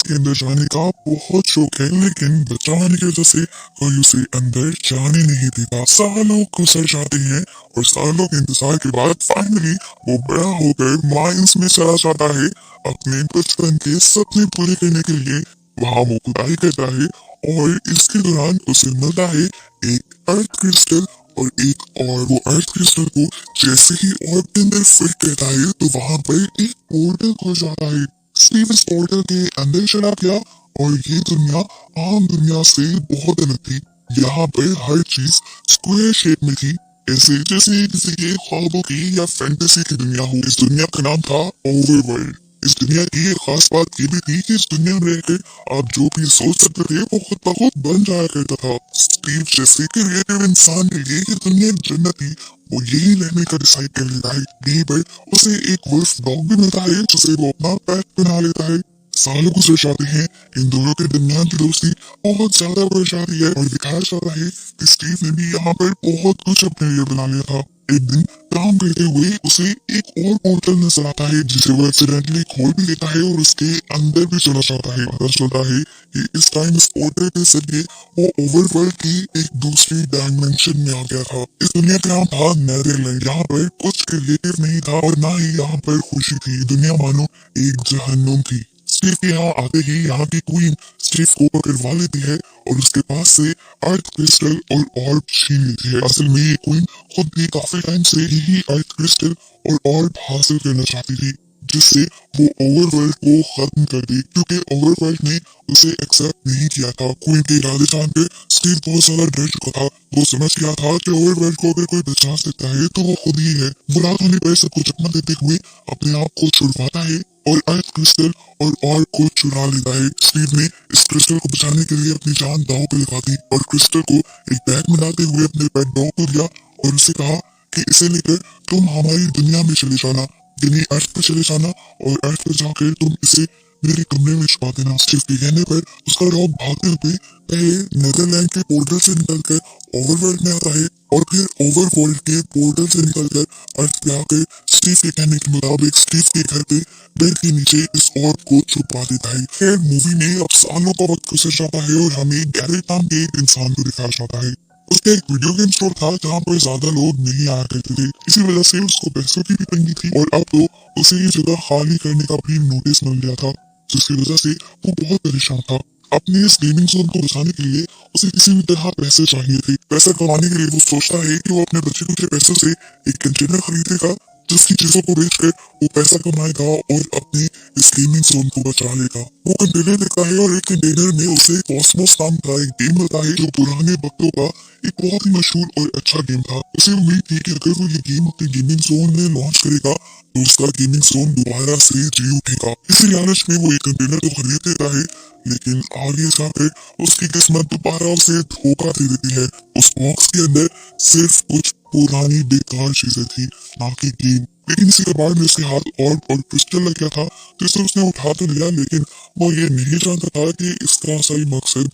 के अंदर जाने का बहुत शौक है, लेकिन बच्चा होने की वजह से कोई उसे अंदर जाने नहीं देता। सालों गुजर जाते हैं और सालों के इंतजार के बाद फाइनली वो बड़ा होकर माइंस में चला जाता है अपने बचपन के सपने पूरे करने के लिए। वहाँ वो खुदाई करता है और इसके दौरान उसे मिलता है एक अर्थ क्रिस्टल और एक और वो अर्थ क्रिस्टल को जैसे ही ऑर्ब के अंदर फिट करता है तो वहां पर एक पोर्टल खुल जाता है। स्टीव इस पोर्टल के अंदर चला गया और ये दुनिया आम दुनिया से बहुत अलग थी। यहाँ पर हर चीज स्क्वायर शेप में थी, ऐसे जैसे किसी के ख्वाबों की या फैंटेसी की दुनिया हो। इस दुनिया का नाम था ओवरवर्ल्ड। इस दुनिया की एक खास बात ये भी थी कि इस दुनिया में रहकर आप जो भी सोच सकते थे वो खुद ब खुद बन जाया करता था। स्टीव जैसे क्रिएटिव इंसान के लिए ये दुनिया एक जन्नत थी। वो यही रहने का डिसाइड कर लेता है। यहीं पर उसे एक वुल्फ डॉग भी मिलता है जिसे वो अपना पेट बना लेता है। सालों गुजर जाते हैं, इन दोनों के दरमियान की दोस्ती बहुत ज्यादा बढ़ जाती है और दिखाया जाता है कि स्टीव ने भी यहाँ पर बहुत कुछ अपने लिए बना लिया था। एक दिन काम करते हुए उसे एक और पोर्टल नजर आता है जिसे वो एक्सीडेंटली खोल भी लेता है और उसके अंदर भी चला जाता है। पता चलता है कि इस टाइम इस पोर्टल के जरिए वो ओवरवर्ल्ड की एक दूसरी डायमेंशन में आ गया था। इस दुनिया का नाम था नेदरलैंड। यहाँ पर कुछ क्रिएटिव नहीं था और ना ही यहाँ पर खुशी थी। दुनिया मानो एक जहन्नुम थी। स्टीव के यहाँ आते ही यहाँ की क्वीन स्टीव को पकड़वा लेती है और उसके पास से अर्थ क्रिस्टल और ऑर्ब छीन लेती है। असल में ये क्वीन खुद भी काफी टाइम से यही अर्थ क्रिस्टल और ऑर्ब हासिल करना चाहती थी, जिससे वो ओवरवर्ल्ड को खत्म कर दी, क्योंकि ओवरवर्ल्ड ने उसे एक्सेप्ट नहीं किया था। क्वीन के इरादे जानकर स्टीव बहुत ज्यादा डर चुका था। वो समझ गया था कि ओवरवर्ल्ड को अगर कोई बचा सकता है तो वो खुद ही है। वो रात होने पर सबको चकमा देते हुए अपने आप को छुड़वाता है और अर्थ क्रिस्टल और ऑर्ब को चुरा लेता है। स्टीव ने इस क्रिस्टल को बचाने के लिए अपनी जान दांव पे लगा दी और क्रिस्टल को एक बैग में डालते हुए अपने पेट डॉग को दिया और उसे कहा कि इसे लेकर तुम हमारी दुनिया में चले जाना, यानी अर्थ पर चले जाना और अर्थ पर जाकर तुम इसे मेरे कमरे में छुपा देना। स्टीव के कहने पर उसका डॉग भागते हुए पहले नेदरलैंड के पोर्टल से निकलकर ओवरवर्ल्ड में आता है और फिर ओवरवर्ल्ड के पोर्टल से निकलकर अर्थ पे आकर स्टीव के कहने के मुताबिक स्टीव के घर पे बेड के नीचे इस ऑर्ब को छुपा देता है। खैर मूवी में अब सालों का वक्त गुजर जाता है और हमें गैरेट नाम के एक इंसान को दिखाया जाता है। उसका एक वीडियो गेम स्टोर था जहाँ पर ज्यादा लोग नहीं आया करते थे, इसी वजह से उसको पैसों की भी तंगी थी और अब तो उसे ये जगह खाली करने का भी नोटिस मिल गया था, जिसकी वजह से वो बहुत परेशान था। अपने इस गेमिंग जोन को बचाने के लिए उसे किसी भी तरह पैसे चाहिए थे। पैसा कमाने के लिए वो सोचता है कि वो अपने बचे कुचे पैसों से एक कंटेनर खरीदेगा जिसकी चीजों को बेचकर वो पैसा कमाएगा और अपने इस गेमिंग जोन को बचा लेगा। वो कंटेनर देखता है और एक कंटेनर में उसे कॉस्मोस नाम का एक गेम मिलता है जो पुराने वक्तों का एक बहुत ही मशहूर और अच्छा गेम था। उसे उम्मीद थी कि अगर वो ये गेम अपने गेमिंग जोन में लॉन्च करेगा तो उसका गेमिंग जोन दोबारा से जी उठेगा। इसी लालच में वो एक कंटेनर तो खरीद लेता है, लेकिन आगे जाकर उसकी किस्मत दोबारा उसे धोखा दे देती है। उस बॉक्स के अंदर सिर्फ कुछ पुरानी बेकार चीजें थी, ना कि गेम। लेकिन इसी के बाद में उसके हाथ और क्रिस्टल लग गया था, जिसे उसने उठा तो लिया, लेकिन वो ये नहीं जानता था कि इसका असली मकसद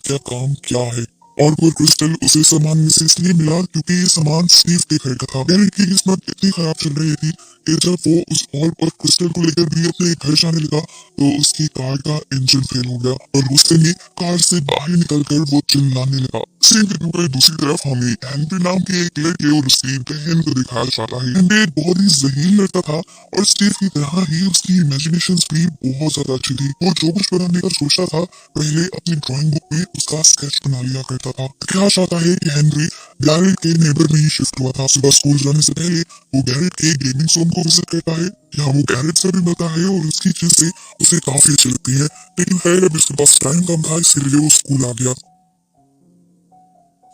क्या है। और क्रिस्टल उसे सामान में से इसलिए मिला क्योंकि ये सामान स्टीव के घर का था। गैरेट की किस्मत इतनी खराब चल रही थी कि जब वो उस ऑर्ब और क्रिस्टल को लेकर भी अपने घर जाने लगा तो उसकी कार का इंजन फेल हो गया और गुस्से में कार से बाहर निकलकर वो चिल्लाने लगा। सेम फिल्म पर दूसरी तरफ हमें हेनरी नाम के एक लड़के और उसकी बहन को दिखाया जाता है। हेनरी एक बहुत ही जहीन लड़का था और स्टीव की तरह ही उसकी इमेजिनेशन भी बहुत ज्यादा अच्छी थी। वो जो कुछ बनाने का सोचता था पहले अपनी ड्राइंग बुक में उसका स्केच बना लिया करता था। क्या चाहता है कि हेनरी गैरेट के नेबर में ही शिफ्ट हुआ था। सुबह स्कूल जाने से पहले वो गैरेट के गेमिंग जोन को विजिट करता है। यहाँ वो गैरेट से भी मिलता है और उसकी चीजें उसे काफी अच्छी लगती है, लेकिन खैर अब इसके पास टाइम कम था इसीलिए वो स्कूल आ गया।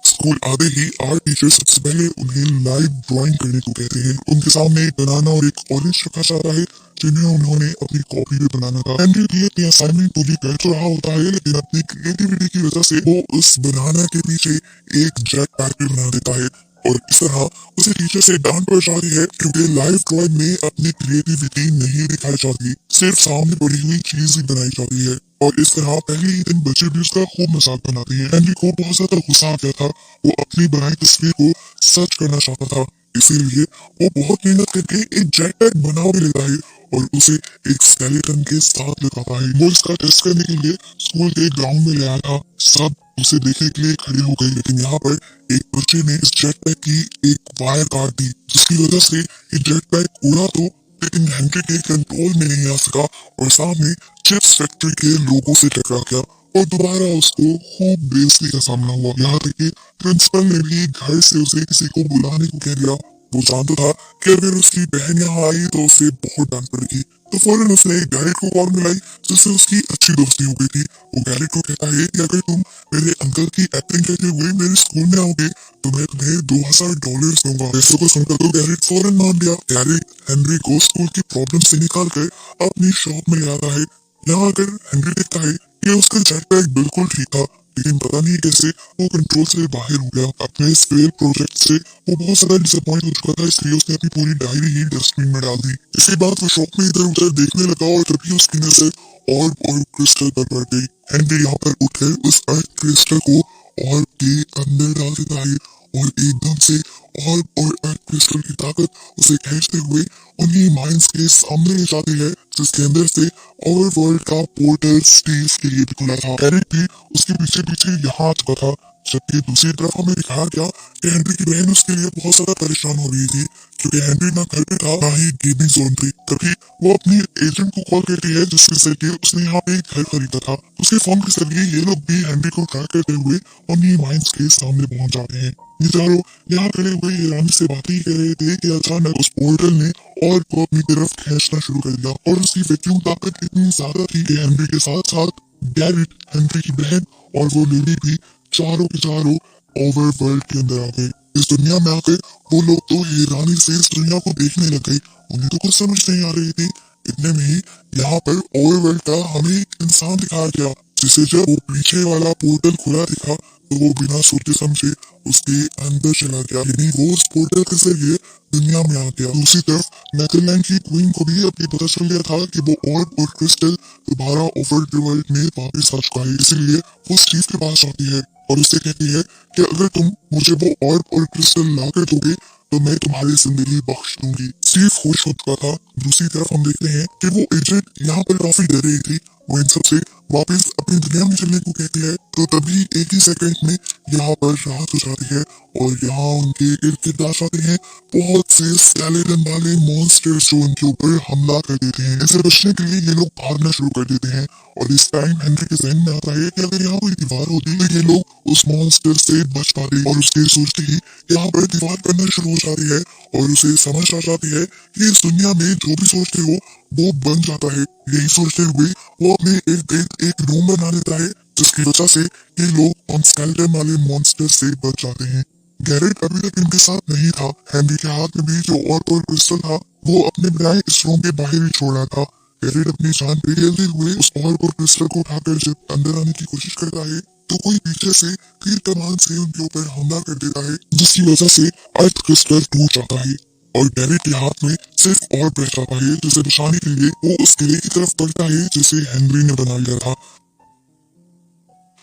स्कूल आते ही आर्ट टीचर सबसे पहले उन्हें लाइव ड्राइंग करने को कहते हैं। उनके सामने एक बनाना और एक ऑरेंज रखा जाता है जिन्हें उन्होंने अपनी कॉपी में बनाना था। हेनरी भी अपनी असाइनमेंट पूरी कर तो रहा होता है, लेकिन अपनी क्रिएटिविटी की वजह से वो उस बनाना के पीछे एक जेट पैक भी बना देता है और इस तरह उसे टीचर से डांट पड़ जाती है क्योंकि लाइव ड्राइंग में अपनी क्रिएटिविटी नहीं दिखाई जाती, सिर्फ सामने पड़ी हुई चीज ही बनाई जाती है। और इस तरह पहले ही दिन बच्चे भी उसका खूब मजाक बनाते हैं। हेनरी को बहुत ज्यादा गुस्सा आ गया था। वो अपनी बनाई तस्वीर को सच करना चाहता था, इसीलिए वो बहुत मेहनत करके एक जेट पैक बना भी लेता है और उसे एक स्केलेटन के साथ लगाता है। वो इसका टेस्ट करने के लिए स्कूल के ग्राउंड में ले आया था। सब उसे देखने के लिए खड़े हो गए, लेकिन यहाँ पर एक बच्चे ने इस जेट पैक की एक वायर काट दी, जिसकी वजह से ये जेट पैक उड़ा तो, लेकिन हेनरी के कंट्रोल में नहीं आ सका और सामने चिप्स फैक्ट्री के लोगों से टकरा गया और दोबारा उसको खूब बेइज्जती का सामना हुआ। यहाँ तक कि प्रिंसिपल ने भी घर से उसे किसी को बुलाने को कह दिया। वो जानता था कि अगर उसकी बहन यहाँ आई तो उसे बहुत डांट पड़ेगी, तो फौरन उसने गैरेट को कॉल मिलाई, जिससे उसकी अच्छी दोस्ती हो गई थी। वो गैरेट को कहता है कि अगर तुम मेरे अंकल की एक्टिंग करते हुए मेरे स्कूल में आओगे तो मैं तुम्हें $2000 दूंगा। पैसों को सुनकर तो गैरेट फौरन मान लिया। गैरेट हेनरी को स्कूल की प्रॉब्लम से निकाल कर अपनी शॉप में ले आता है। यहाँ आकर हेनरी देखता है कि उसका जेट पैक बिल्कुल ठीक था, लेकिन पता नहीं कैसे वो कंट्रोल से बाहर हो गया। अपने इस फेल प्रोजेक्ट से वो बहुत ज्यादा डिसअपॉइंट हो चुका था, इसलिए उसने अपनी पूरी डायरी ही डस्टबिन में डाल दी। इसके बाद वो शॉप में इधर उधर देखने लगा और तभी उसकी नजर ऑर्ब और क्रिस्टल पर पड़ गई। हेनरी यहाँ पर उठकर उस अर्थ क्रिस्टल को ऑर्ब के अंदर डाल देता है और एकदम से ऑर्ब और अर्थ क्रिस्टल की ताकत उसे खींचते हुए उन्हीं माइंस के सामने ले जाती है, जिसके अंदर से ओवरवर्ल्ड का पोर्टल स्टीव के लिए भी खुला था। एरिक भी उसके पीछे पीछे यहाँ आ चुका था, जबकि दूसरी तरफ हमें दिखाया गया कि हेनरी की बहन उसके लिए बहुत ज्यादा परेशान हो रही थी, क्योंकि हेनरी ना घर पे था ना ही गेमिंग जोन थी। तभी वो अपनी एजेंट को कॉल करती है, जिसके जरिए उसने यहाँ पे एक घर खरीदा था। उसके फोन के जरिए ये लोग भी हेनरी को ट्रैक करते हुए उन्हीं माइंस के सामने पहुंच जाते हैं। ये चारों यहाँ खड़े हुए ईरानी से बातें ही कर रहे थे कि अचानक उस पोर्टल ने और को अपनी तरफ खींचना शुरू कर दिया और उसकी वैक्यूम ताकत इतनी ज्यादा थी कि हेनरी के साथ साथ गैरेट, हेनरी की बहन और वो लेडी भी चारों के चारों ओवरवर्ल्ड के अंदर आ गए। इस दुनिया में आकर वो लोग तो हैरानी से इस दुनिया को देखने लग गए। उन्हें तो कुछ समझ नहीं आ रही थी। इतने में ही यहाँ पर ओवरवर्ल्ड का हमें एक इंसान दिखाया गया, जिसे जब वो पीछे वाला पोर्टल खुला दिखा तो वो बिना सोचे समझे उसके अंदर चला गया, यानी वो उस पोर्टल के जरिए दुनिया में आ गया। दूसरी तरफ नेदरलैंड की क्वीन को भी अब ये पता चल गया था कि वो ऑर्ब और क्रिस्टल दोबारा ओवरवर्ल्ड में वापस आ चुका है, इसीलिए वो स्टीव के पास आती है और उससे कहती है कि अगर तुम मुझे वो ऑर्ब और क्रिस्टल ला कर दोगे तो मैं तुम्हारी जिंदगी बख्श दूंगी। स्टीव खुश हो चुका था। दूसरी तरफ हम देखते हैं कि वो एजेंट यहाँ पर काफी डर रही थी। वो इन सबसे वापस अपनी दुनिया में चलने को कहती है, तो तभी एक ही सेकंड में यहाँ पर रात हो जाती है और यहाँ उनके इर्द गिर्द आ जाते हैं बहुत से स्केलेटन वाले मॉन्स्टर्स जो उनके ऊपर हमला कर देते हैं। इसे बचने के लिए ये लोग भागना शुरू कर देते हैं और इस टाइम हेनरी के जहन में आता है कि अगर यहाँ कोई दीवार होती तो ये लोग उस मॉन्स्टर से बच पाते, और उसके सोचते ही यहाँ पर दीवार बनना शुरू हो जाती है और उसे समझ आ जाती है कि इस दुनिया में जो भी सोचते हो वो बन जाता है। यही सोचते हुए वो अपने इर्द गिर्द एक रूम बना लेता है, जिसकी वजह से ये लोग उन स्केलेटन वाले मॉन्स्टर से बच जाते हैं। गैरेट अभी तक इनके साथ नहीं था। हेनरी के हाथ में भी जो ऑर्ब और क्रिस्टल था वो अपने बनाए इस रूम के बाहर ही छोड़ा था। गैरेट अपनी जान पे खेलते हुए उस ऑर्ब और क्रिस्टल को उठाकर जब अंदर आने की कोशिश करता है तो कोई पीछे से तीर कमान से उनके ऊपर हमला कर देता है, जिसकी वजह से अर्थ क्रिस्टल टूट जाता है और गैरेट के हाथ में सिर्फ ऑर्ब रह जाता है, जिसे बचाने के लिए वो उस किले की तरफ बढ़ता है जिसे हेनरी ने बना लिया था।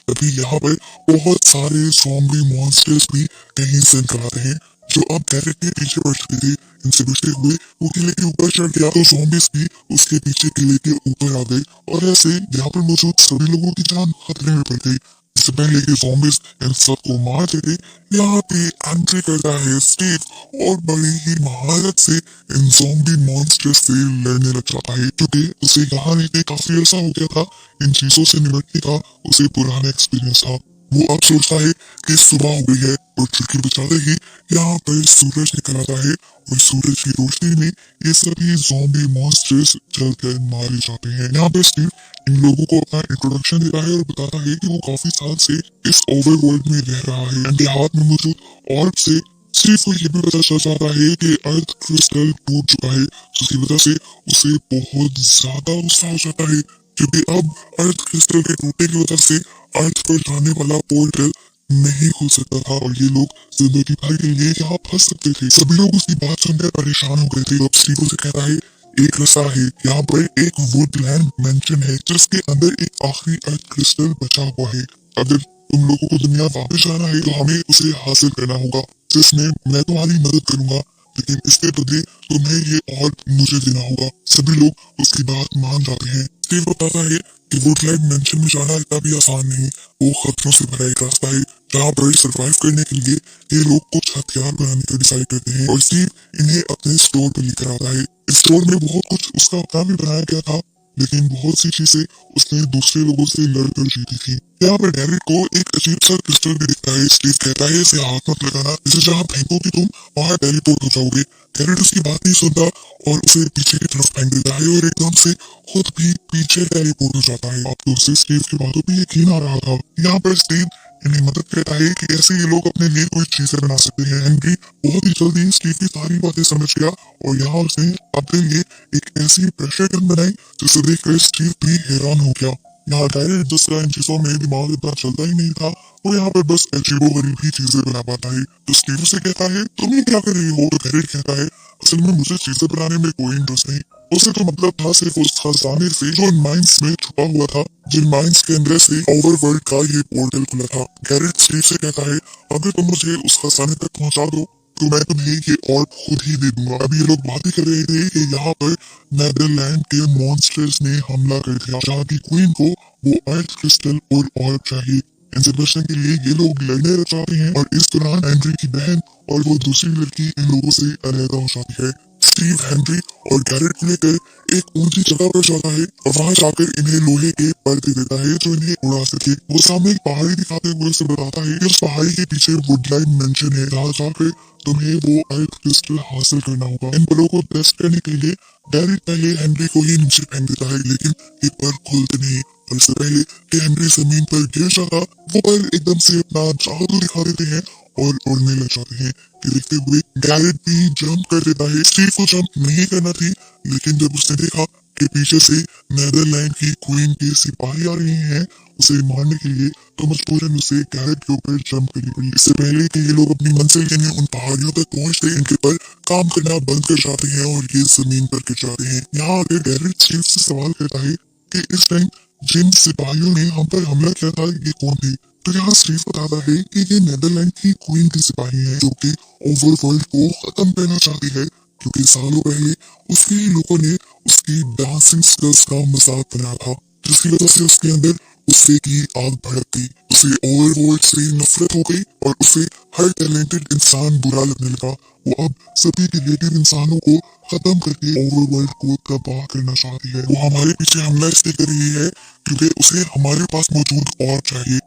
तभी यहाँ पर बहुत सारे ज़ॉम्बी मॉन्स्टर्स भी कहीं से निकल आते हैं, जो अब गैरेट के पीछे पड़ चुके थे। इनसे बचते हुए वो किले के ऊपर चढ़ गया तो ज़ॉम्बीज भी उसके पीछे किले के ऊपर आ गए और ऐसे यहाँ पर मौजूद सभी लोगों की जान खतरे में पड़ गई। इससे पहले कि ज़ॉम्बीज इन सबको मार देते, यहाँ पे एंट्री करता है स्टीव और बड़ी ही महारत से इन ज़ॉम्बी मॉन्स्टर से लड़ने लग जाता है, क्योंकि उसे यहाँ रहते काफी अर्सा हो गया था। इन चीजों से निपटने का उसे पुराना एक्सपीरियंस था। वो अब सोचता है कि सुबह हो गई है और खिड़की बचाते ही यहाँ पर सूरज निकल आता है और सूरज की रोशनी में ये सभी ज़ॉम्बी मॉन्स्टर्स जलकर मारे जाते हैं। यहाँ पर स्टीव इन लोगों को अपना इंट्रोडक्शन देता है और बताता है कि वो काफी साल से इस ओवरवर्ल्ड में रह रहा है। उनके हाथ में मौजूद ऑर्ब से स्टीव को ये भी पता चल जाता है कि अर्थ क्रिस्टल टूट चुका है, जिसकी वजह से उसे बहुत ज्यादा गुस्सा हो जाता है, क्योंकि अब अर्थ क्रिस्टल के टूटने की वजह से अर्थ पर जाने वाला पोर्टल नहीं खुल सकता था और ये लोग जिंदगी भर के लिए यहाँ फंस सकते थे। सभी लोग उसकी बात सुनकर परेशान हो गए थे। अब स्टीव उसे कहता है एक रास्ता है, यहाँ पर एक वुडलैंड मेंशन है जिसके अंदर एक आखिरी अर्थ क्रिस्टल बचा हुआ है। अगर तुम लोगों को दुनिया वापस जाना है तो हमें उसे हासिल करना होगा, जिसमें मैं तुम्हारी मदद करूंगा। लेकिन इसके बदले तुम्हें ये और मुझे देना होगा। सभी लोग उसकी बात मान जाते हैं। स्टीव बताता है कि वुडलाइट मेंशन में जाना इतना भी आसान नहीं। वो खतरों से भरा एक रास्ता है जहाँ पर सरवाइव करने के लिए ये लोग कुछ हथियार बनाने का डिसाइड करते हैं और स्टीव इन्हें अपने स्टोर पर लेकर आता है। इस स्टोर में बहुत कुछ उसका अपना भी बनाया गया था, लेकिन बहुत सी चीजें उसने दूसरे लोगों से लड़कर जीती थी। यहाँ पर गैरेट को एक अजीब सा क्रिस्टल भी दिखता है। स्टीव कहता है इसे हाथ मत लगाना, इसे जहाँ फेंकोगी तुम वहाँ टेलीपोर्ट हो जाओगे। गैरेट उसकी बात नहीं सुनता और उसे पीछे की तरफ फेंक देता है और एकदम से खुद भी पीछे टेलीपोर्ट हो जाता है। अब तो उसे स्टीव की बातों पे यकीन आ रहा था। यहाँ पर स्टीव इन्हें मदद करता है कि कैसे ये लोग अपने लिए कोई चीजें बना सकते हैं। हेनरी बहुत ही जल्दी स्टीव की सारी बातें समझ गया और यहाँ उसने अपने लिए एक ऐसी प्रेशर गन बनाई जिसे देखकर स्टीव भी हैरान हो गया। यहाँ गैरेट जिसका इन चीजों में दिमाग इतना चलता ही नहीं था, वो यहाँ पर बस अजीबोगरीब ही चीजें बना पाता है। तो स्टीव से कहता है तुम ये क्या कर रही हो? तो गैरेट कहता है असल में मुझे चीजें बनाने में कोई इंटरेस्ट नहीं। उसे तो मतलब था सिर्फ उस खजाने से जो माइंस में छुपा हुआ था, जिन माइंस के अंदर से ओवरवर्ल्ड का ये पोर्टल खुला था। गैरेट स्टीव से कहता है अगर तुम मुझे उस खजाने तक पहुंचा दो तो मैं तुम्हें ये और खुद ही दे दूंगा। अभी ये लोग बात ही कर रहे थे कि यहाँ पर नेदरलैंड के मॉन्स्टर्स ने हमला कर दिया, जहाँ की क्वीन को वो अर्थ क्रिस्टल और ऑर्ब चाहिए। इनसे बचने के लिए ये लोग लड़ने लग जाते हैं और इस दौरान हेनरी की बहन और वो दूसरी लड़की इन लोगों से अलहदा हो जाती है। स्टीव हेनरी और गैरेट को लेकर एक ऊंची जगह पर जाता है और वहां जाकर इन्हें लोहे के पर्दे देता है जो इन्हें उड़ा सके। वो सामने एक पहाड़ी दिखाते हुए उसे बताता है कि उस पहाड़ी के पीछे वुडलाइट मेंशन है, जहाँ जाकर तुम्हें वो अर्थ क्रिस्टल हासिल करना होगा। इन पलों को टेस्ट करने के लिए गैरेट पहले हेनरी को ही नीचे फेंक देता है, लेकिन ये पर खुलते नहीं। और इससे पहले कि हेनरी जमीन पर गिर जाता, वो पर एकदम से अपना जादू दिखा देते हैं और उड़ने लग जाते हैं। कि देखते हुए गैरेट भी जंप कर देता है। स्टीव को जंप नहीं करना थी, लेकिन जब उसने देखा कि पीछे से नेदरलैंड की क्वीन के सिपाही आ रहे हैं उसे मारने के लिए, तो मजबूरन उसे गैरेट के ऊपर जंप करनी पड़ी। इससे पहले कि ये लोग अपनी मंजिल यानी उन पहाड़ियों तक पहुंचते, इनके पर काम करना बंद कर जाते हैं और ये जमीन पर गिर जाते हैं। यहाँ आकर गैरेट स्टीव से सवाल करता है कि इस टाइम जिन सिपाहियों ने हम पर हमला किया था ये कौन थे? तो यहाँ स्टीव बताता है कि ये नेदरलैंड की क्वीन की सिपाही हैं, जो कि ओवरवर्ल्ड को खत्म करना चाहती है, क्योंकि सालों पहले उसके लोगों ने उसकी डांसिंग स्किल्स का मजाक बनाया था, जिसकी वजह से उसके अंदर गुस्से की आग भड़क गई। उसे ओवरवर्ल्ड से नफरत हो गई और उसे हर टैलेंटेड इंसान बुरा लगने लगा। वो अब सभी क्रिएटिव इंसानों को खत्म करके ओवरवर्ल्ड को तबाह करना चाहती है। वो हमारे पीछे हमला इसलिए कर रही है क्योंकि उसे हमारे पास मौजूद और चाहिए।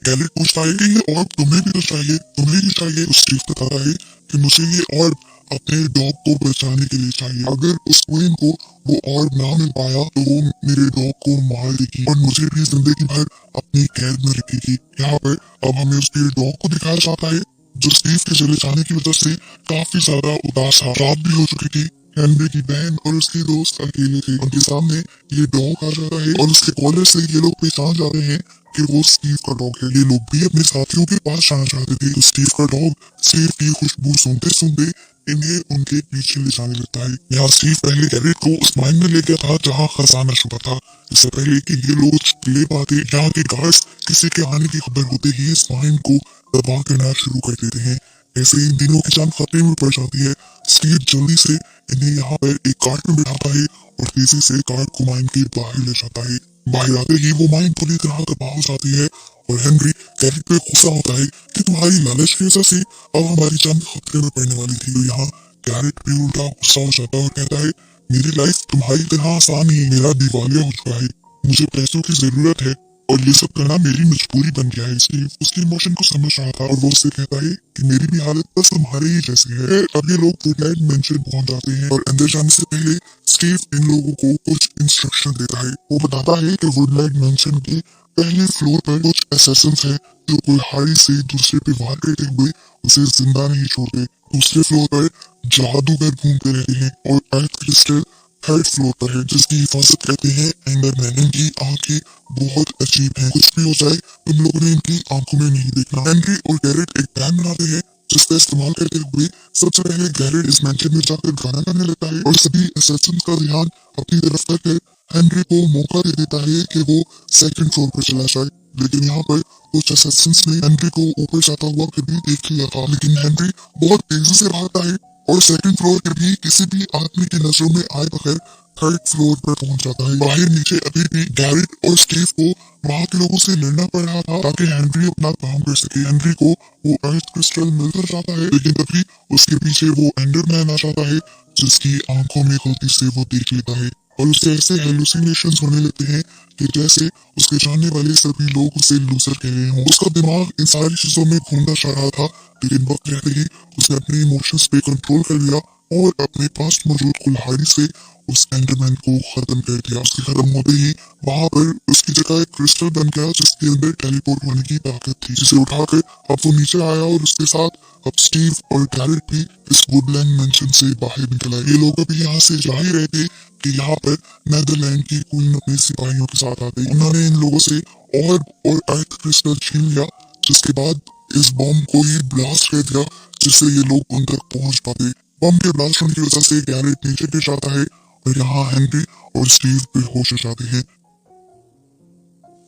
गैलेट पूछता है कि ये ऑर्ब तुम्हें भी तो चाहिए, तुम्हें भी चाहिए। स्टीव बताता है कि मुझे ये ऑर्ब अपने डॉग को बचाने के लिए चाहिए। अगर उस क्वीन को वो ऑर्ब ना मिल पाया तो वो मेरे डॉग को मार देगी और मुझे भी जिंदगी भर अपनी कैद में रखेगी। यहाँ पर अब हमें उसके डॉग को दिखाया जाता है, जो स्टीव के चले जाने की वजह से काफी ज्यादा उदास था। रात भी हो चुकी थी। हेनरी की बहन और उसके दोस्त अकेले थे। उनके सामने ये डॉग आ जाता है और उसके कॉलर से ये लोग पहचान जाते हैं कि वो स्टीव का डॉग है। ये लोग भी अपने साथियों के पास जाना चाहते थे। तो स्टीव का डॉग स्टीव की खुशबू सूंघते सूंघते इन्हें उनके पीछे ले जाने लगता है। यहाँ स्टीव पहले गैरेट को उस माइन में ले गया था जहाँ खजाना छुपा था। इससे पहले कि ये लोग ले पाते, यहाँ के गार्ड्स किसी के आने की खबर होते ही इस माइन को तबाह करना शुरू कर देते हैं। ऐसे ही दिनों की जान खतरे में पड़ जाती है। स्टीव जल्दी से इन्हें यहाँ पर एक कार्ट में बिठाता है और तेजी से कार्ट को माइन के बाहर ले जाता है। बाहर आते ही वो माइन पूरी तरह तबाह हो जाती है और हेनरी गैरेट पे गुस्सा होता है कि तुम्हारी लालच की वजह से अब हमारी जान खतरे में पड़ने वाली थी। तो यहाँ गैरेट भी उल्टा गुस्सा हो जाता है और कहता है मेरी लाइफ तुम्हारी तरह आसान नहीं, मेरा दिवालिया हो चुका है, मुझे पैसों की जरूरत है और ये सब करना मेरी मजबूरी बन गया है। स्टीव उसके इमोशन को समझ रहा था और वो उससे कहता है कि मेरी भी हालत बस तुम्हारे ही जैसी है। अब ये लोग वुडलाइट मेंशन पहुंच जाते हैं और अंदर जाने से पहले स्टीव इन लोगों को कुछ इंस्ट्रक्शन देता है। वो बताता है कि वुडलाइट मेंशन के पहले फ्लोर पर कुछ असैसिन्स हैं जो कुल्हाड़ी से दूसरे पे वार करते हुए उसे जिंदा नहीं छोड़ते। दूसरे फ्लोर पर जादूगर घूमते रहते हैं और अर्थ क्रिस्टल थर्ड फ्लोर पर है, जिसकी हिफाजत करते हैं एंडरमैन। इनकी आंखें बहुत अजीब हैं, कुछ भी हो जाए तुम लोगों ने इनकी आंखों में नहीं देखना। हेनरी और गैरेट एक प्लान बनाते हैं जिसका इस्तेमाल करते हुए सबसे पहले गैरेट इस मैंशन में जाकर गाना गाने लगता है और सभी असैसिन्स का ध्यान अपनी तरफ करके हेनरी को मौका दे देता है कि वो सेकंड फ्लोर पर चला जाए। लेकिन यहाँ पर कुछ असैसिन्स ने हेनरी को ऊपर जाता हुआ फिर भी देख लिया था, लेकिन हेनरी बहुत तेजी से भागता है और सेकंड फ्लोर पर भी किसी भी आदमी की नजरों में आए बगैर थर्ड फ्लोर पर पहुंच जाता है। बाहर नीचे अभी भी गैरेट और स्टीव को वहां के लोगों से लड़ना पड़ रहा था ताकि हेनरी अपना काम कर सके। हेनरी को वो अर्थ क्रिस्टल मिलकर जाता है, लेकिन तभी उसके पीछे वो एंडरमैन आ जाता है जिसकी आंखों में गलती से वो देख लेता है और उसे ऐसे हेलुसिनेशंस होने लगते हैं कि जैसे उसके जानने वाले सभी लोग उसे लूजर कह रहे हों। उसका दिमाग इन सारी चीजों में घूमता जा रहा था, लेकिन वक्त रहते ही उसने अपने इमोशंस पे कंट्रोल कर लिया और अपने पास मौजूद कुल्हाड़ी से उस एंडरमैन को खत्म कर दिया। उसके खत्म होते ही वहां पर उसकी जगह एक क्रिस्टल बन गया जिसके अंदर टेलीपोर्ट होने की ताकत थी, जिसे उठाकर अब वो नीचे आया और उसके साथ अब स्टीव और गैरेट भी इस वुडलैंड मेंशन से बाहर निकल आए। ये लोग अभी यहाँ से जा ही रहे थे कि यहाँ पर नेदरलैंड की क्वीन अपने सिपाहियों के साथ आ गई। उन्होंने इन लोगों से और अर्थ क्रिस्टल छीन लिया, जिसके बाद इस बॉम्ब को ही ब्लास्ट कर दिया जिससे ये लोग उन तक पहुंच पाते। बम के ब्लास्ट होने की वजह से गैरेट नीचे गिर जाता है और यहाँ हेनरी और स्टीव बेहोश हो जाते हैं।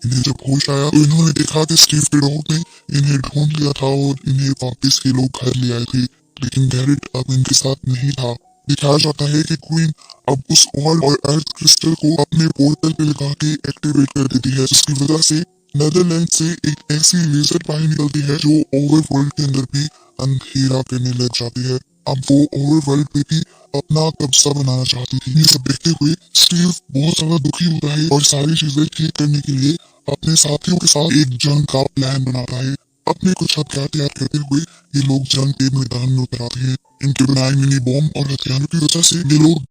इन्हें जब होश आया तो इन्होंने देखा कि स्टीव के डॉग ने इन्हें ढूंढ लिया था और इन्हें वापस ये लोग घर ले आए थे, लेकिन गैरेट अब इनके साथ नहीं था। दिखाया जाता है कि क्वीन अब उस ऑल और अर्थ क्रिस्टल को अपने पोर्टल पे लगा के एक्टिवेट कर देती है, जिसकी वजह से नेदरलैंड से एक ऐसी लेजर बाहर निकलती है जो ओवरवर्ल्ड के अंदर भी अंधेरा करने लग जाती है। अब वो ओवरवर्ल्ड पे भी अपना कब्जा बनाना चाहती थी। ये सब देखते हुए स्टीव बहुत ज्यादा दुखी होता है और सारी चीजें ठीक करने के लिए अपने साथियों के साथ एक जंग का प्लान बनाता है। अपने कुछ हथियार तैयार करते हुए ये लोग जंग के मैदान में उतर आते हैं। इनके बनाए मिनी बॉम्ब और हथियारों की वजह से ये लोग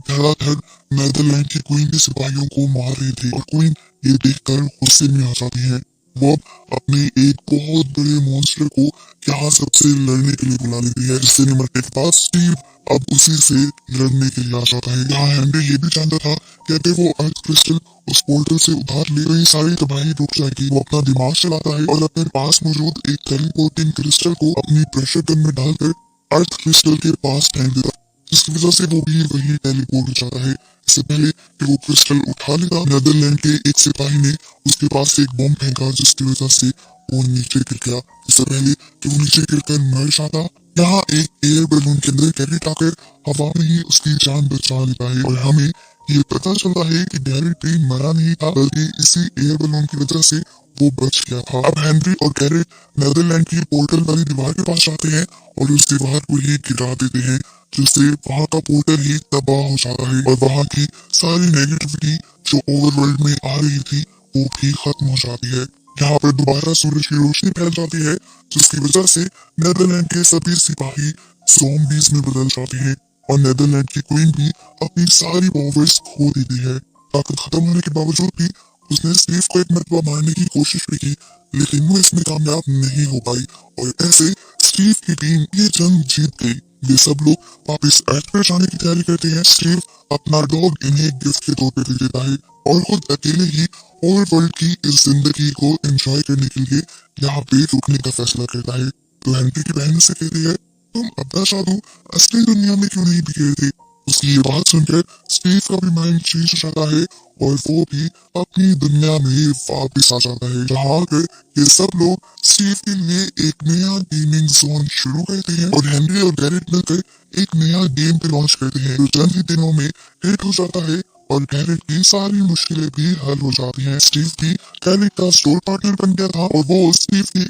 धड़ाधड़ नेदरलैंड की क्वीन के सिपाहियों को मार रहे थे और क्वीन ये देखकर गुस्से में आ जाती है। वो अपने एक बहुत बड़े मॉन्स्टर को यहाँ सबसे लड़ने के लिए बुला लेती है, जिससे निमटने के बाद स्टीव अब उसी से लड़ने के लिए आ जाता है। यहाँ हेनरी ये भी जानता था कि अगर वो अर्थ क्रिस्टल उस पोर्टल से उधार ले तो ये सारी तबाही रुक जाएगी। वो अपना दिमाग चलाता है और अपने पास मौजूद एक टेलीपोर्टिंग क्रिस्टल को अपनी प्रेशर गन में डालकर अर्थ क्रिस्टल के पास फेंक देता है, जिसकी वजह से वो भी वही टेलीपोर्ट हो जाता है। इससे पहले कि वो क्रिस्टल उठा लेगा, नेदरलैंड के एक सिपाही ने उसके पास एक बम फेंका जिसकी वजह से वो नीचे गिर गया। इससे पहले कि वो नीचे गिरकर मर जाता, यहाँ एक एयर बैलून के अंदर गैरेट आकर हवा में ही उसकी जान बचा लेता है और हमें ये पता चलता है कि गैरेट भी मरा नहीं था, बल्कि इसी एयर बैलून की वजह से वो बच गया था। अब हेनरी और गैरेट नेदरलैंड की पोर्टल वाली दीवार के पास जाते हैं और उस दीवार को ही गिरा देते हैं, जिससे वहां का पोर्टल ही तबाह हो जाता है और वहां की सारी नेगेटिविटी जो ओवरवर्ल्ड में आ रही थी वो भी खत्म हो जाती है। यहाँ पर दोबारा सूरज की रोशनी फैल जाती है, जिसकी वजह से नेदरलैंड के सभी सिपाही ज़ॉम्बीज़ में बदल जाते हैं और नेदरलैंड की क्वीन भी अपनी सारी पावर्स खो देती है। ताकत खत्म होने के बावजूद भी उसने स्टीव को एक मरतबा मारने की कोशिश भी की, लेकिन वो इसमें कामयाब नहीं हो पाई और ऐसे स्टीव की टीम ये जंग जीत गई। ये सब लोग वापस अर्थ पर जाने की तैयारी करते हैं। स्टीव अपना डॉग इन्हें गिफ्ट के तौर पर दे देता है और खुद अकेले ही ओवरवर्ल्ड की इस जिंदगी को एंजॉय करने के लिए यहाँ पे रुकने का फैसला करता है। तो हेनरी की बहन से कहती है, तुम अपना जादू असली दुनिया में क्यों नहीं बिखेरते? उसकी ये बात सुनकर स्टीव का भी माइंड चेंज हो जाता है और वो भी अपनी दुनिया में वापस आ जाता है, जहाँ आकर ये सब लोग स्टीव के लिए एक नया गेमिंग जोन शुरू करते हैं और हेनरी और गैरेट मिलकर एक नया गेम पे लॉन्च करते हैं जो चंद ही दिनों में हिट हो जाता है और गैरेट की सारी मुश्किलें भी हल हो जाती हैं। स्टीव भी गैरेट का स्टोर पार्टनर बन गया था और वो स्टीव की